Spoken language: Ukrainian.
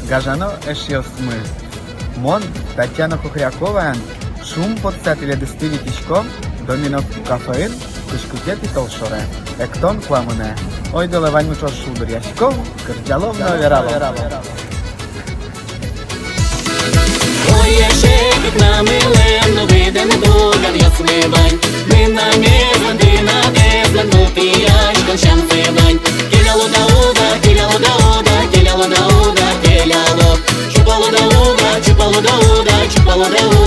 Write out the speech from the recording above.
Gajano eșiosmă. Mon, Tatiana Kukhryakova, шум подсетиля дестилі кічком, домінок кафеїн, кишкутєти толшоре, ектон кламоне, ой доливань мучо шудер ящиков, кирдяловна вірава. Ой, ящик на милем, но виден дуган ясний бань. Ми на мізан, ти на езлен, ну піяч, кончам зибань. Кіля-луда-уда, кіля-луда-уда, кіля-луда-уда, кіля-луд. Чупа-луда-уда, чупа-луда-уда, чупа-луда-уда.